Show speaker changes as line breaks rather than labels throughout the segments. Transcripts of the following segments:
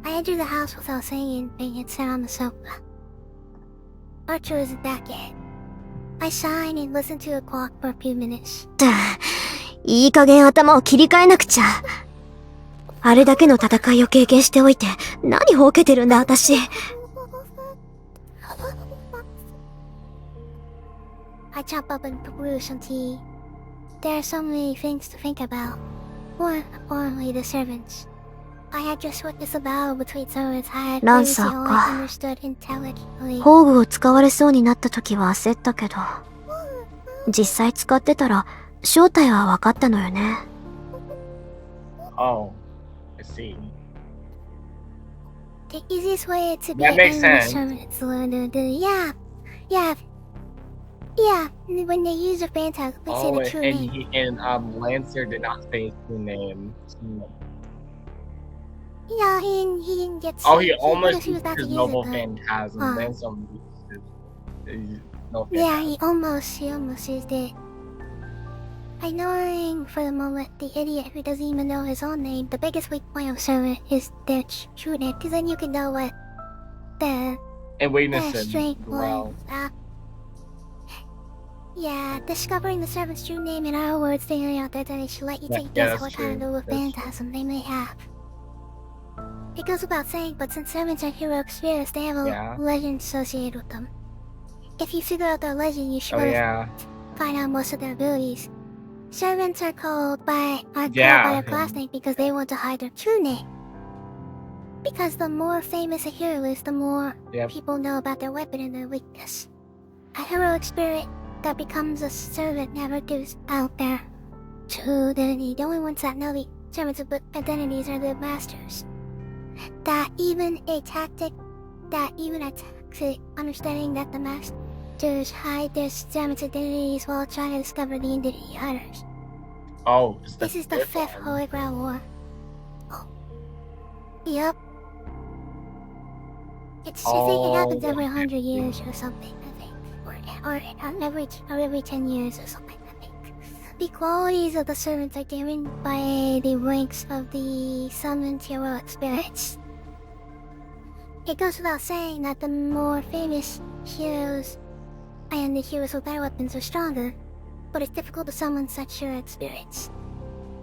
I entered the house without saying anything and sat on the sofa. Archer isn't back yet. I sighed and listened to a clock for a few minutes.
いい加減頭を切り替えなくちゃ。あれだけの戦いを経験しておいて、何ほうけてるんだ私。
I chop up and brew some tea. There are so many things to think about. More importantly, the servants. I had just witnessed a battle between servants I had previously only understood intelligently.
宝具を使われそうになった時は焦ったけど、実際使ってたら正体は分かったのよね。
Oh, I see.
The easiest way to be
That makes sense.
servants Yeah, when they use a phantasm, they say the true name.
And Lancer did not say his true name.
Yeah, he didn't get
Oh,
sick.
he almost
was
used
about to
his
use
noble
it, but...
phantasm. Lancer used his noble
Yeah,
phantasm.
he almost used it. Ignoring for the moment the idiot who doesn't even know his own name, the biggest weak point of servant is their true name, because then you can know what the strength was. Yeah, discovering the servant's true name, in other words, figuring out their identity should let you take a guess what kind of phantasm they may have. It goes without saying, but since servants are heroic spirits, they have a legend associated with them. If you figure out their legend, you should find out most of their abilities. Servants are called by their class name because they want to hide their true name. Because the more famous a hero is, the more people know about their weapon and their weakness. A heroic spirit that becomes a servant never gives out their true identity. The only ones that know the servants' identities are the masters. That even attacks it, understanding that the masters hide their servants' identities while trying to discover the identity hiders.
Oh,
this is the fifth Holy Grail War. Oh. Yep. I think it happens every 100 years or something, I think. Or every 10 years or something, I think. The qualities of the servants are given by the ranks of the summoned heroic spirits. It goes without saying that the more famous heroes and the heroes with better weapons are stronger, but it's difficult to summon such heroic spirits.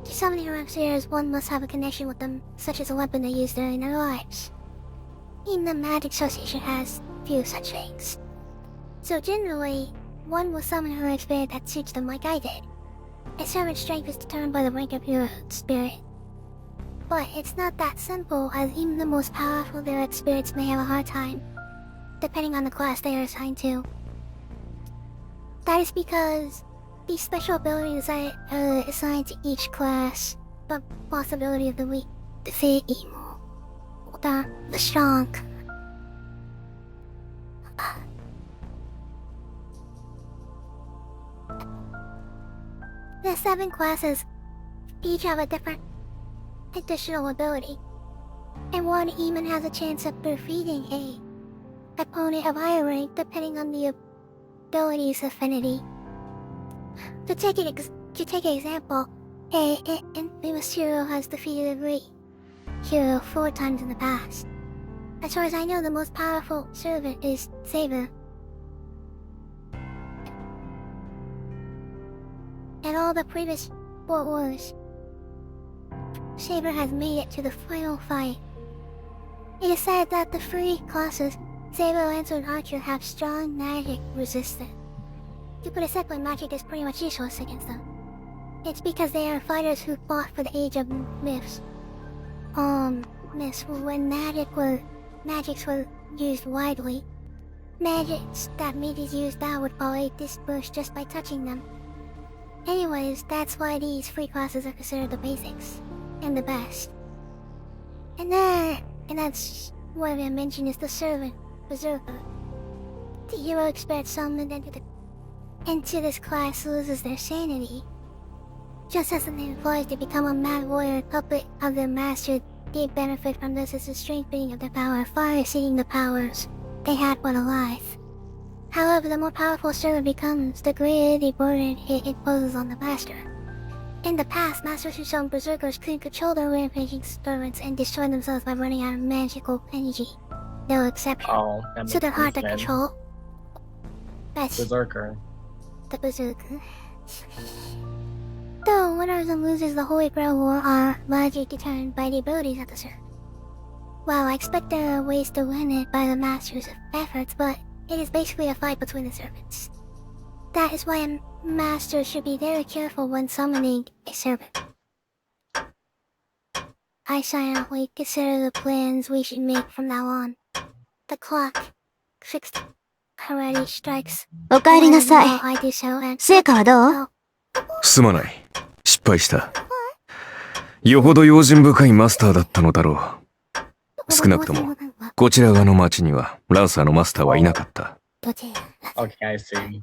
To summon heroic spirits, one must have a connection with them, such as a weapon they use during their lives. Even the Magic Association has few such things. So generally, one will summon a heroic spirit that suits them like I did. A servant's strength is determined by the rank of heroic spirit. But it's not that simple, as even the most powerful heroic spirits may have a hard time, depending on the class they are assigned to. That is because these special abilities are assigned to each class, but possibility of the weak defeat evil, the strong. The 7 classes each have a different additional ability, and one even has a chance of defeating a opponent of higher rank depending on the ability's affinity. To take an example, an famous hero has defeated a great hero 4 times in the past. As far as I know, the most powerful servant is Saber. In all the previous 4 wars, Saber has made it to the final fight. It is said that the 3 classes, Saber, Lancer, and Archer, have strong magic resistance. To put it simply, magic is pretty much useless against them. It's because they are fighters who fought for the age of myths. Myths when magics were used widely. Magics that mages use now would probably disperse just by touching them. Anyways, that's why these 3 classes are considered the basics, and the best. And that's what I mentioned is the servant, Berserker. The heroic spirit summoned into this class loses their sanity. Just as the name implies, they become a mad warrior puppet of their master. They benefit from this as a strengthening of their power, far exceeding the powers they had when alive. However, the more powerful servant becomes, the greater the burden it imposes on the master. In the past, masters who shown berserkers could control their rampaging servants and destroy themselves by running out of magical energy. No exception.
Oh, that makes
So they're hard to
sense.
control. That's
Berserker.
the berserker. Though winners and losers of the Holy Grail War are largely determined by the abilities of the servant. Well, I expect there are ways to win it by the masters' efforts, but it is basically a fight between the servants. That is why a master should be very careful when summoning a servant. I silently consider the plans we should make from now on. The clock, 6 already strikes.
お帰りなさい。
I do so and
成果はどう？
すまない。失敗した。よほど用心深いマスターだったのだろう。少なくとも、こちら側の町にはランサーのマスターはいなかった。
Okay, I see.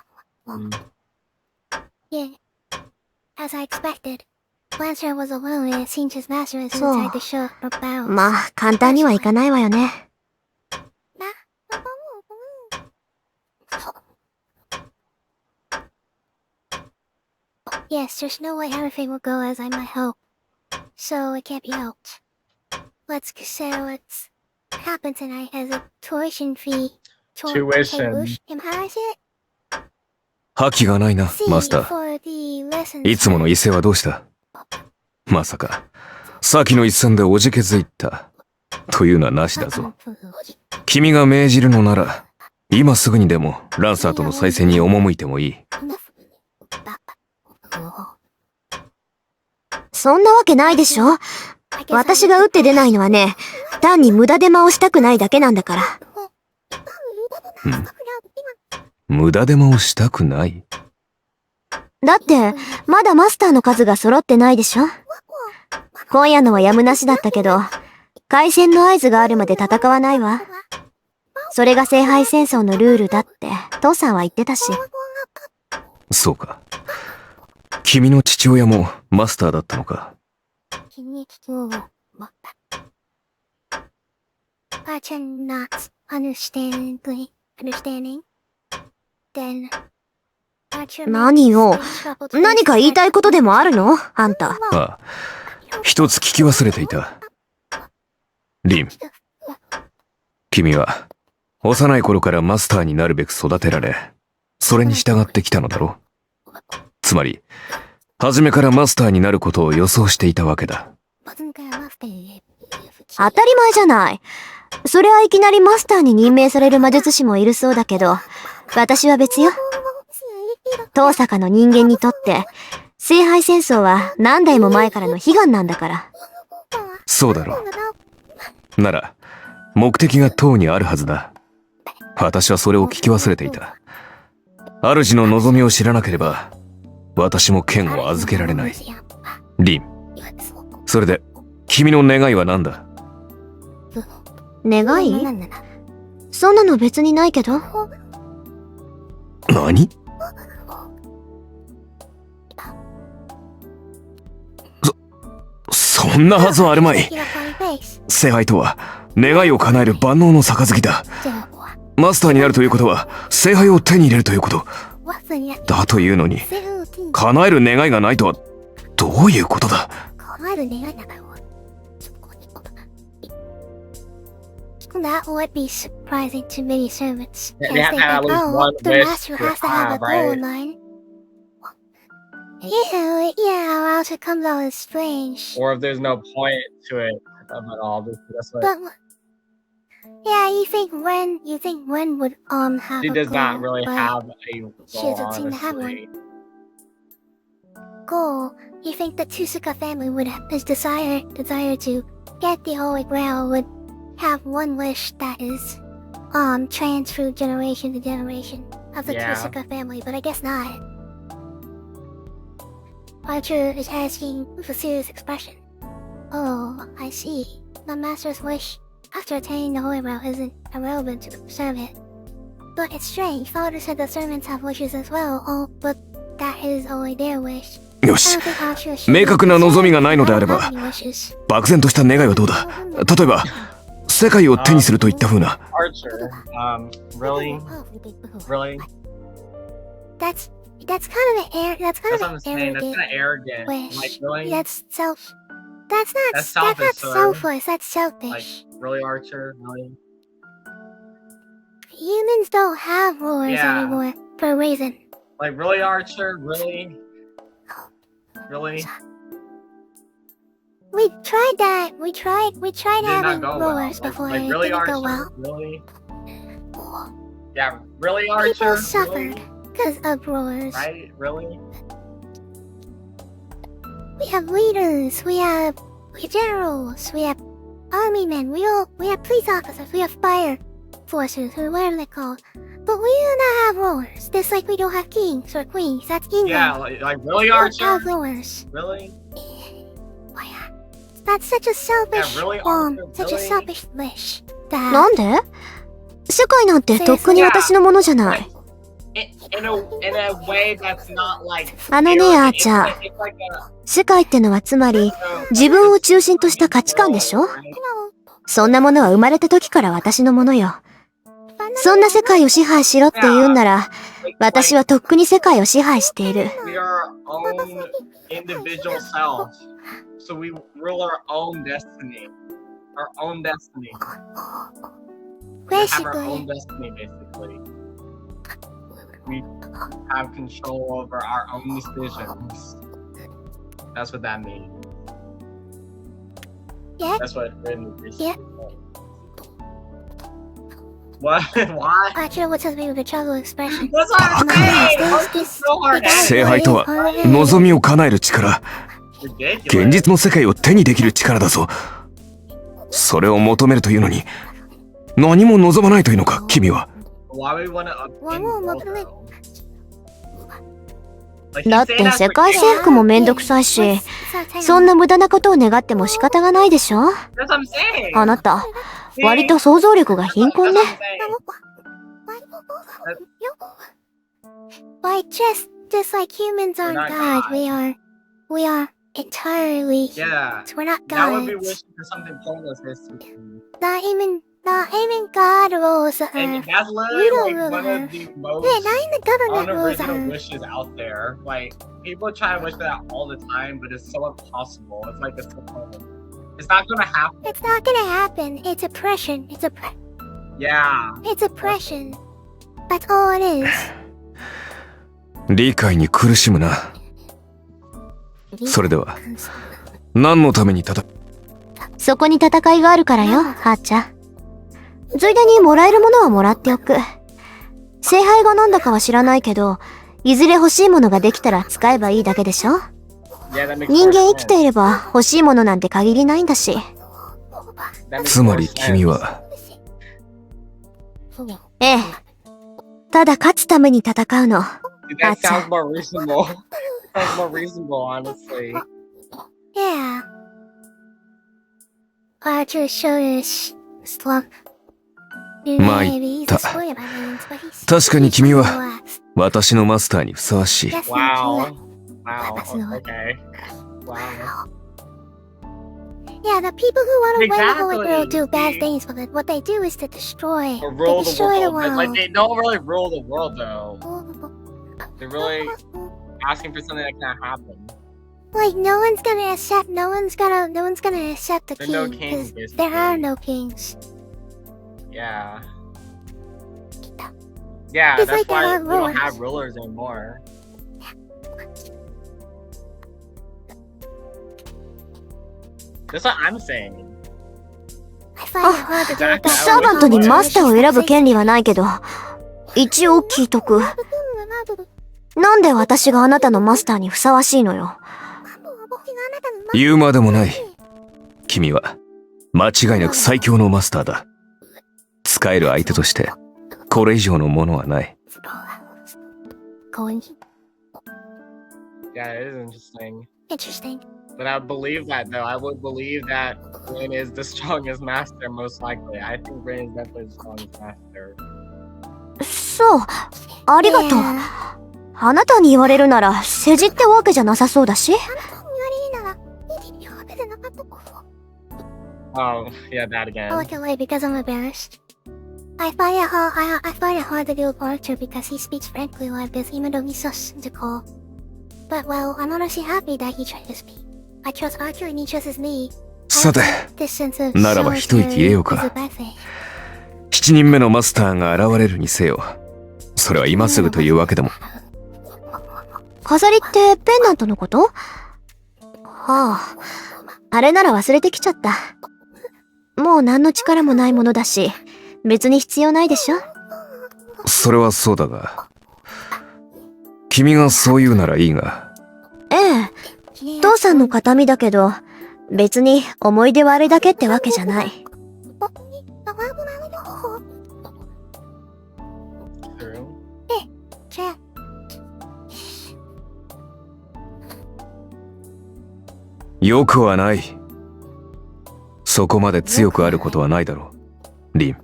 Yeah, as I expected. Lancer was alone and it seemed his master was inside the shop of barrels.
まあ、簡単にはいかないわよね。
Yes, there's no way everything will go as I might hope. So it can't be helped. Let's consider what's happened tonight as a tuition fee.
Tuition.
Am I it?
覇気がないな、
See,
マスター。
for the lessons.
いつもの威勢はどうした？まさか、先の一戦でおじけづいた。というのはなしだぞ。君が命じるのなら、今すぐにでもランサーとの再戦に赴いてもいい。
そんなわけないでしょ。私が打って出ないのはね、単に無駄手間をしたくないだけなんだから。
無駄手間をしたくない？
だって、まだマスターの数が揃ってないでしょ。今夜のはやむなしだったけど、開戦の合図があるまで戦わないわ。それが聖杯戦争のルールだって、父さんは言ってたし。
そうか。君の父親もマスターだったのか。
何よ。何か言いたいことでもあるの？あんた。
ああ、一つ聞き忘れていた。リン。君は、幼い頃からマスターになるべく育てられ、それに従ってきたのだろう。つまり、初めからマスターになることを予想していたわけだ。
当たり前じゃない。そりゃいきなりマスターに任命される魔術師もいるそうだけど、私は別よ。遠坂の人間にとって、聖杯戦争は何代も前からの悲願なんだから。
そうだろう。なら、目的が塔にあるはずだ。私はそれを聞き忘れていた。主の望みを知らなければ、私も剣を預けられない。リン。それで、君の願いは何だ？
願い？そんなの別にないけど。
何？そんなはずはあるまい。聖杯とは、願いを叶える万能の杯だ。マスターになるということは、聖杯を手に入れるということ。だというのに、叶える願いがないとは、どういうことだ？That
would be surprising to many servants.
They have to have at least one
the
wish
master
to
has to have a
have,
goal
right?
in mind. Yeah, or else it comes out as strange.
Or if there's no point to it at all. That's what
But yeah, you think Ren would have
she
a
does
goal,
not really
but
have a goal,
she doesn't seem to have
honestly.
one. Goal. You think the Tsusuka family would have this desire to get the Holy Grail would have one wish that is transferred generation to generation of the
Yeah.
Tsusuka family, but I guess not. Archer is asking with a serious expression. Oh, I see. The master's wish after attaining the Holy Grail isn't irrelevant to the servant. But it's strange, Father said the servants have wishes as well, oh, but that is only their wish.
よし。明確な望みがないのであれば、漠然とした願いはどうだ？例えば、世界を手にするといった風な。
Archer, really? Really?
That's That's kind of an
That's what I'm
an
saying. That's
arrogant
kind of arrogant.
wish.
Like, really?
That's
That's
not
selfish, sir.
selfish. That's
Like,
selfish.
really, Archer? Really?
Humans don't have rulers
Yeah.
anymore for a reason.
Like, really, Archer? Really? Really?
We tried that. We tried
Did
having
not go well.
rulers
Like,
before.
like,
It
really,
didn't
Archer?
go well.
Really? Yeah, really, Archer?
People suffered because of rulers.
Right? Really?
We have leaders. We have generals. We have army men. We have police officers. We have fire forces, or whatever they're called. But we do not have rulers. Just like we don't have kings or queens. That's England.
Yeah, like really,
We don't
Archer?
have rulers.
Really?
Why? That's such a selfish,
Yeah, really, Archer?
such a
Really?
selfish wish. That
なんで？世界なんてとっくに私のものじゃない。
In a way that's not like
あのね、あーちゃん。
it's like a
世界ってのはつまり、自分を中心とした価値観でしょ？そんなものは生まれた時から私のものよ。そんな世界を支配しろって言うんなら、私はとっくに世界を支配している。
we are our own individual selves. So we rule our own destiny. Our own destiny. We have our own
basically,
destiny, basically. We have control over our own decisions. That's what that means.
Yeah.
That's what really is.
Yeah.
What? Why?
Archer would tell me with a trouble expression.
That's what I'm saying! Why is this so hard?
聖杯とは望みを叶える力、
Ridiculous.
現実の世界を手にできる力だぞ。それを求めるというのに、何も望まないというのか、君は。
Why we wanna
Why
obtain
won't
gold,
Mother
though? Like,
だ
he's
って
saying that
世
for
界征服もめんどくさいし、そんな無駄なことを願っても仕方がないでしょ？
That's what I'm saying.
あなた、割と想像力が貧困ね。
That's what I'm saying.
Why just like humans aren't
not
God,
God.
we are entirely
Yeah.
humans. We're not
That would be
gods.
wishing for something pointless.
Not even God rules the
And
earth.
that's
We
literally
don't
like
rule
one
the
of
earth.
the most
Yeah, not even the government rules the
unoriginal
earth.
wishes out there. Like, people try to wish for that all the time, but it's so impossible. It's like it's not gonna happen.
It's not gonna happen. It's oppression.
Yeah.
It's oppression. That's all it is.
理解に苦しむな。それでは、何のために戦う？
そこに戦いがあるからよ、はーちゃん。ついでにもらえるものはもらっておく。聖杯がなんだかは知らないけど、いずれ欲しいものができたら使えばいいだけでしょ？
Yeah, that makes
人
more
間生き
sense.
ていれば欲しいものなんて限りないんだし。
That makes
つまり
more sense.
君は、
ええ。ただ勝つために戦うの。
Dude, that sounds more reasonable. Sounds more reasonable, honestly.
Yeah. Archer showed us slump. Maybe he's a spoiler by means, but he's
確かに君は
relaxed.
私のマスターにふさわしい。
That's
Wow.
not
Wow.
That's not-
Okay. Wow.
Yeah, the people who want to run the Holy
Exactly.
World do bad things, but what they do is to destroy.
Or
They
rule the
destroy the
world. But, like,
world.
they don't really rule the world, though. They're really asking for something that can't happen.
Like no one's gonna accept the
There's no
king
kings,
because there are no kings.
Yeah. Yeah,
It's
that's
like there
why
aren't
we don't
rulers.
have rulers anymore. That's what I'm saying.
I find it hard to do it that
サーバントにマスターを選ぶ権利はないけど、一応聞いとく。なんで私があなたのマスターにふさわしいのよ。
言うまでもない。君は、間違いなく最強のマスターだ。使える相手として、これ以上のものはない。
Yeah, it is interesting.
Interesting.
But I believe that, though. I would believe that Rin is the strongest master, most likely. I think Rin is definitely the strongest master.
そう、ありがとう。
Yeah.
あなたに言われるなら、世辞ってわけじゃなさそうだし。
Oh, yeah, that
I
again.
look away because I'm embarrassed. I find it hard to deal with Archer because he speaks frankly like this, even though he's so cynical. But well, I'm honestly happy that he trusts me. I trust Archer and he trusts me.
さて、
This sense of
ならば一息言えよう
solitude is
か。
a bad thing.
7人目のマスターが現れるにせよ。それは今すぐというわけでも。
飾りってペンダントのこと？はあ、あれなら忘れてきちゃった。もう何の力もないものだし、別に必要ないでしょ？
それはそうだが。君がそう言うならいいが。
ええ、父さんの形見だけど、別に思い出はあれだけってわけじゃない。
True.
Chat.
よくはない。そこまで強くあることはないだろう。リン。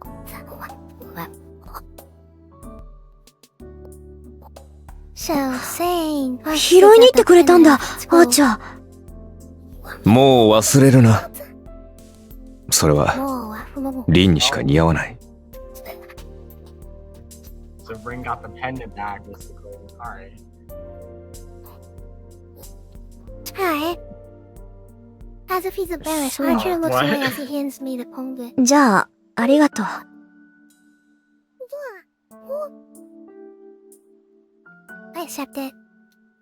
So saying,
拾いに行ってくれたんだ、アーチャー。
もう忘れるな。それは、リンにしか似合わない。
So Ring got the pendant back, basically. Alright.
Alright. As if he's embarrassed, Archer looks
What?
away as he hands me the pendant.
じゃあ、ありがとう。
I accept it.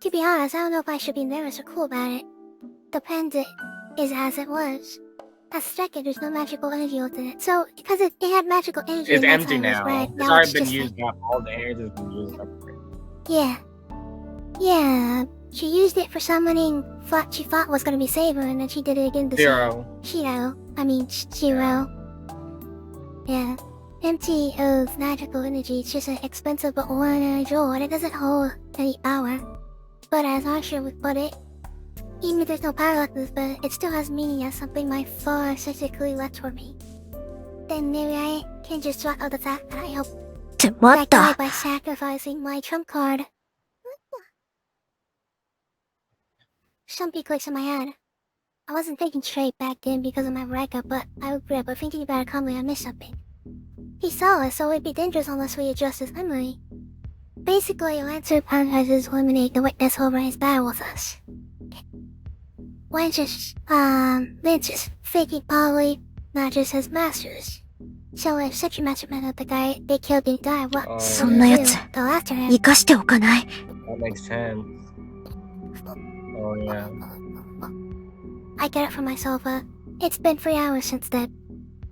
To be honest, I don't know if I should be embarrassed or cool about it. The pendant is as it was. As second, there's no magical energy within it. So, because it had magical energy,
It's
and that's
empty
how it was
now.
red,
It's
now
already
it's
been
just
used up. All the energy has been used up.
Yeah. Yeah. She used it for summoning what she thought was gonna be Saber, and then she did it again to
Zero.
Shiro. I mean, Shiro. Yeah. Empty of magical energy, it's just an expensive but ordinary jewel, and it doesn't hold any power. But as Archer would put it, even if there's no power left in this, but it still has meaning as something my father physically left for me. Then maybe I can just swap out the fact that I helped
って待っ
that guy
た。
by sacrificing my trump card. Something clicks in my head. I wasn't thinking straight back then because of my breakup, but I regret, but thinking about it calmly, I missed something. He saw us, so it'd be dangerous unless we adjust his memory. Basically, Lancer apologizes to eliminate the witness over his battle with us. Lancer's faking probably not just his masters. So if such a master met up the guy they killed didn't die, what
Oh.
そんなやつ、
they'll after him.
生かしておかない。
That makes sense. Oh yeah.
I get up from my sofa. It's been 3 hours since then.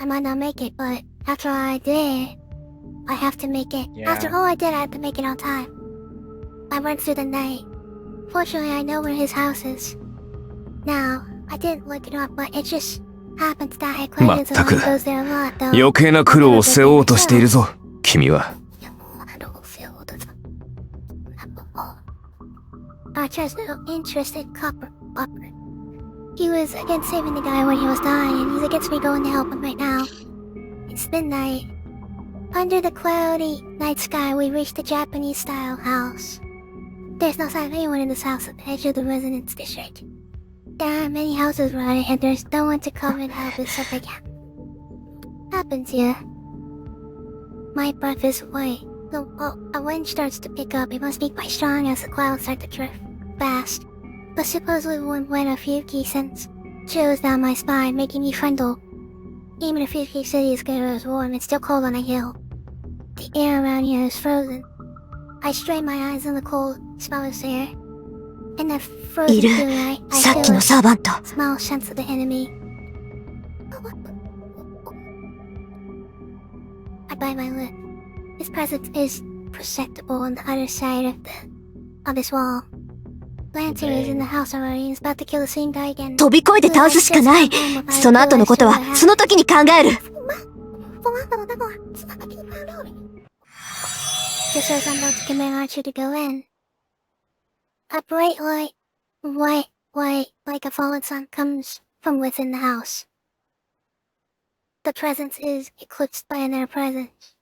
I might not make it, but after all I did, I have to make it.
Yeah.
After all I did, I have to make it on time. I went through the night. Fortunately, I know where his house is. Now, I didn't look it up, but it just happens that I acquaintance of mine goes there a lot, though.
余計な苦労を背負おうとしているぞ、君は。
Archer's no interest in copper. He was against saving the guy when he was dying, and he's against me going to help him right now. It's midnight. Under the cloudy night sky, we reached the Japanese-style house. There's no sign of anyone in this house at the edge of the residence district. There aren't many houses around it, and there's no one to come and help us if they can. Happens here. My breath is white. A wind starts to pick up. It must be quite strong as the clouds start to drift fast. But supposedly one went a few key cents chills down my spine, making me tremble. Even if Fuki City is good as warm, it's still cold on a hill. The air around here is frozen. I strain my eyes in the cold, smell air. In the frozen
いる。
blue light, I
さっき
feel
の
a
サーバント。
small sense of the enemy. I bite my lip. His presence is perceptible on the other side of this wall. Lancer is in the house already and is about to kill the same guy again.
飛び越えて倒すしかない。その後のことは、その時に考える。
Just as I'm about to command Archer to go in, a bright light, white, like a fallen sun, comes from within the house. The presence is eclipsed by another presence.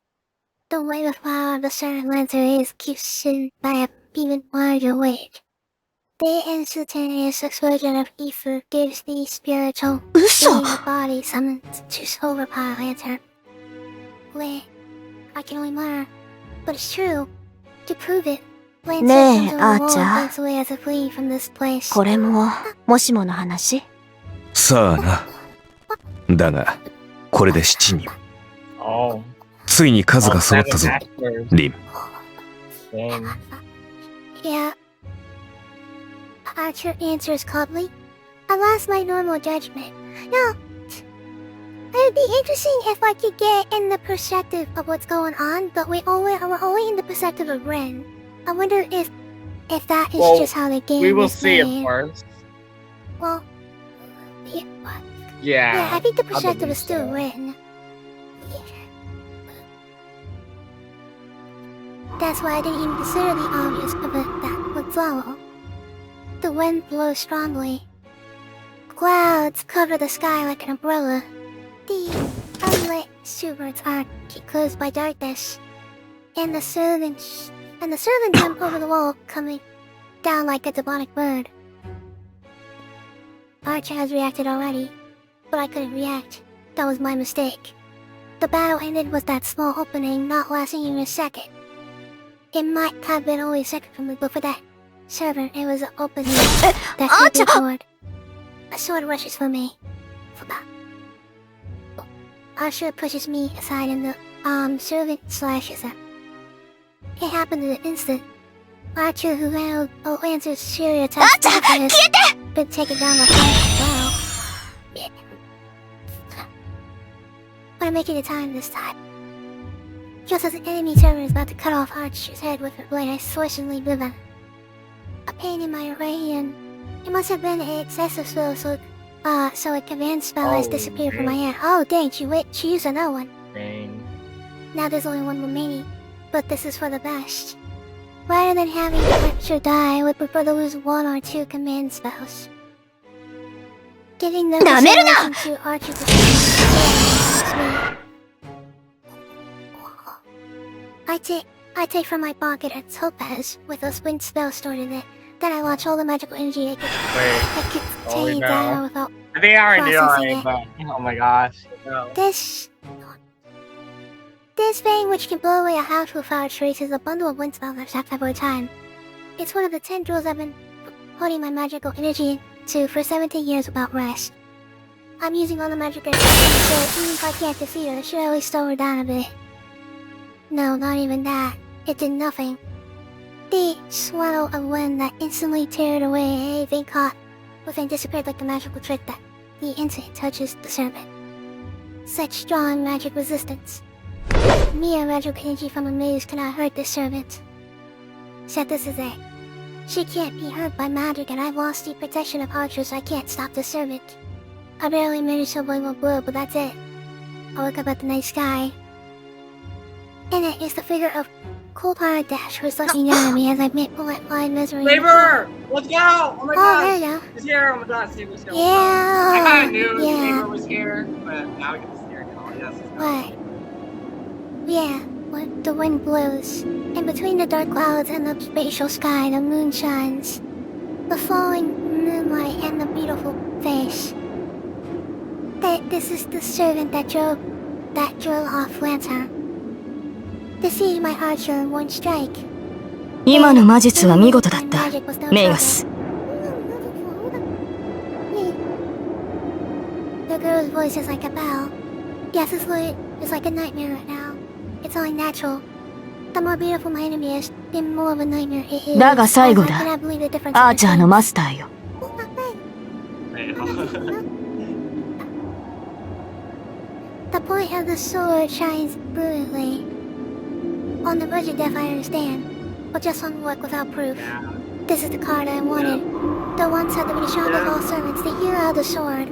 The wave of power of the certain Lancer is cushioned by a even larger wave. The instantaneous explosion of ether gives the spiritual
嘘。
being the body summoned to overpower Lantern. I can only mutter. But it's true. To prove it, Lance
ねえ、
says
あ
the
ーちゃん。
wall banks away as a flee from this place.
これも、もしもの話？
さあな。だが、これで7人。
Oh.
ついに数が揃ったぞ、 リン。
Dang.
Yeah. Archer answers calmly. I lost my normal judgment. No. It would be interesting if I could get in the perspective of what's going on, but we're only in the perspective of Ren. I wonder if that is
Well,
just how the game
We will
is
see, of
made.
course.
Well, yeah,
Yeah.
I think the
I
perspective
believe
is still
so.
Ren. That's why I didn't even consider the obvious event that would follow. The wind blows strongly. Clouds cover the sky like an umbrella. The unlit suburbs are closed by darkness, and the servants jump over the wall, coming down like a demonic bird. Archer has reacted already, but I couldn't react. That was my mistake. The battle ended with that small opening not lasting even a second. It might have been only a second from me, but for that servant, it was an opening that could be ignored. A sword rushes for me. Archer pushes me aside and the servant slashes him. It happened in an instant. Archer, who handled Lancer's sheer attack, has been taken down by fire. Wow. But I'm making it time this time. Just as an enemy servant is about to cut off Archer's head with her blade, I swish and leave Viven. A pain in my right hand. It must have been an excessive spell, so a command spell has disappeared from my hand. Oh dang, she used another one.
Dang.
Now there's only one remaining, but this is for the best. Rather than having Archer die, I would prefer to lose one or two command spells. Giving them acceleration to Archer to I take from my pocket a topaz with a wind spell stored in it. Then I launch all the magical energy I could contain down without
I think I already knew
processing
already, but oh my gosh. No.
This thing, which can blow away a house without a trace, is a bundle of wind spells I've stacked up over time. It's one of the 10 jewels I've been putting my magical energy into for 17 years without rest. I'm using all the magic energy, so even if I can't defeat her, I should at least slow her down a bit. No, not even that. It did nothing. The swirl of wind that instantly teared away anything caught within disappeared like a magical trick that the instant touches the serpent. Such strong magic resistance. Mere magic energy from a maze cannot hurt this servant. Except this is it. She can't be hurt by magic, and I've lost the protection of Archer, so I can't stop the servant. I barely managed to avoid one blow, but that's it. I look up at the night sky. In it is the figure of Cold-Hearted Dash, who's looking down at me as I blind misery.
Saber! Let's go! Oh my
Oh,
god!
there you go.
He's here! Oh my god, Saber's here!
Yeah.
I kinda knew
Yeah.
Saber was here, but now we get to see her now. Yes, it's
What? Yeah, what the wind blows. In between the dark clouds and the spatial sky, the moon shines. The falling moonlight and the beautiful face. This is the servant that drove off Lancer. Defeated my Archer in one strike.
今の魔術は見事だった、メイガス。
The girl's voice is like a bell. Yes, it's like a nightmare right now. It's only natural. The more beautiful my enemy is, the more of a nightmare it is.
だが最後だ。
I cannot believe the difference.
アーチャーのマスターよ。
The point of the sword shines brilliantly. On the verge of death, I understand, but just one look without proof. This is the card I wanted. The one said that we shown of all servants, the hero of the sword.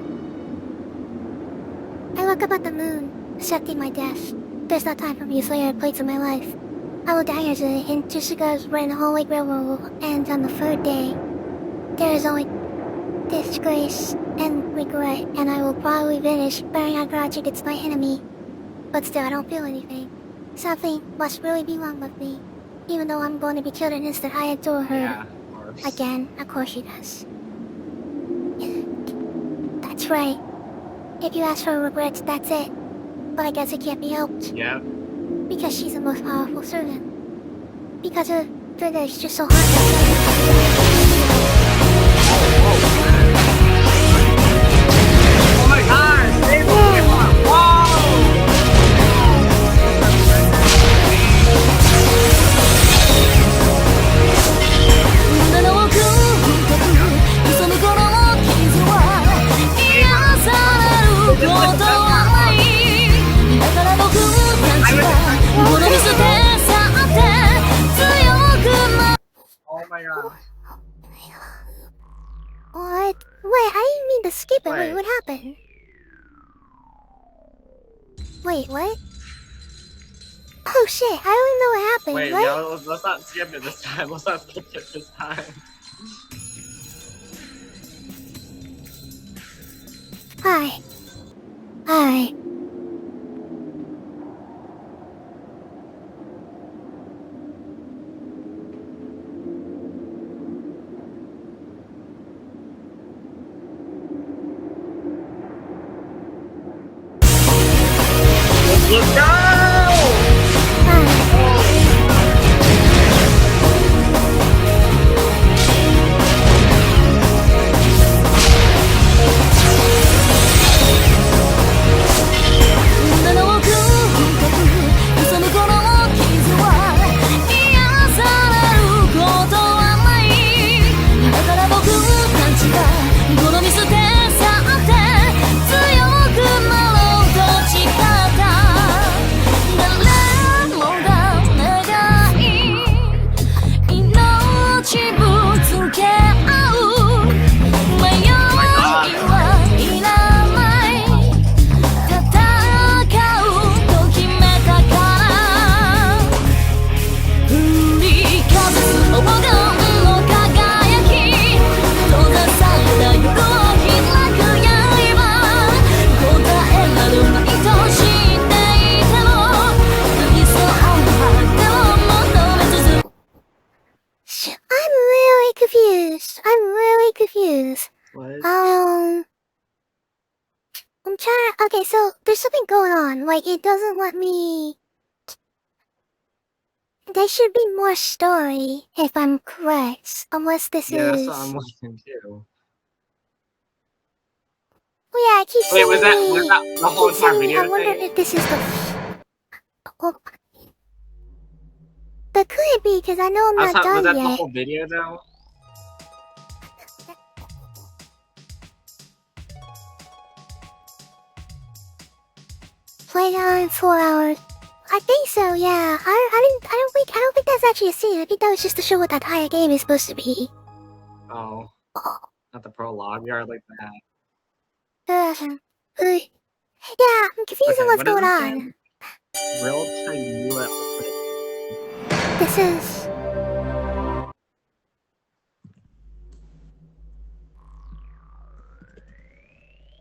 I look up at the moon, accepting my death. There's no time for me to slay the plates of my life. I will die as in two cigars when the Holy Grail will end on the third day. There is only disgrace and regret, and I will probably finish burying a grudge against my enemy. But still, I don't feel anything. Something must really be wrong with me. Even though I'm going to be killed in an instant, I adore her.
Yeah, of course.
Again, of course she does. That's right. If you ask for regrets, that's it. But I guess it can't be helped.
Yep.
Because she's the most powerful servant. Because her brother is just so hot.
Oh my god! Save him! Whoa!
無駄の奥深く潜むこの傷は癒されることはないだから僕たちはこの見捨て去って強くな
Oh my god.
What? Wait, I didn't mean to skip it. Wait,
Wait.
what happened? Wait, what? Oh shit, I don't even know what happened.
Wait,
what?
yo, let's not skip it this time. Let's not skip it this time.
Hi. Hi.
Let's go!
Hi.
What?
I'm trying. Okay, so there's something going on. Like, it doesn't let me. There should be more story, if I'm correct. Unless this
Yeah,
is.
that's what I'm looking too.
Oh yeah, I keep
Wait,
saying.
was that the whole
keep
entire
saying
video
I wonder
thing?
if this is the. Oh. That could be, because I know I'm not
Was
done
that the
yet.
whole video though?
Played on 4 hours. I think so, yeah. I don't think that's actually a scene. I think that was just to show what that entire game is supposed to be.
Oh. Not the prologue, you are like that.
Yeah, I'm confused on what's
what is
going
this
on.
again? Real time UFO.
This is.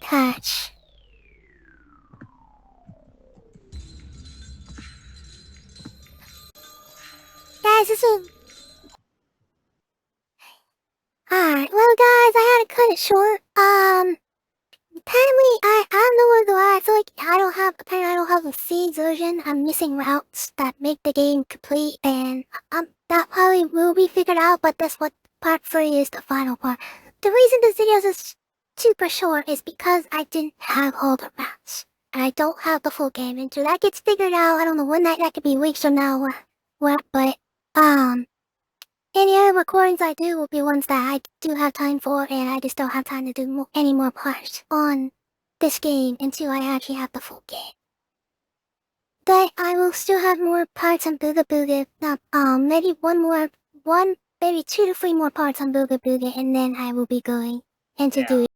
Touch. Guys, this is. Alright, well, guys, I had to cut it short. Apparently, I don't know what to do. I feel like apparently I don't have a seed version. I'm missing routes that make the game complete, and that probably will be figured out, but that's what part 3 is, the final part. The reason this video is super short is because I didn't have all the routes, and I don't have the full game. Until that gets figured out, I don't know when that could be weeks from now, but, any other recordings I do will be ones that I do have time for, and I just don't have time to do any more parts on this game until I actually have the full game. But I will still have more parts on Booga Booga. Maybe maybe 2 to 3 more parts on Booga Booga, and then I will be going into doing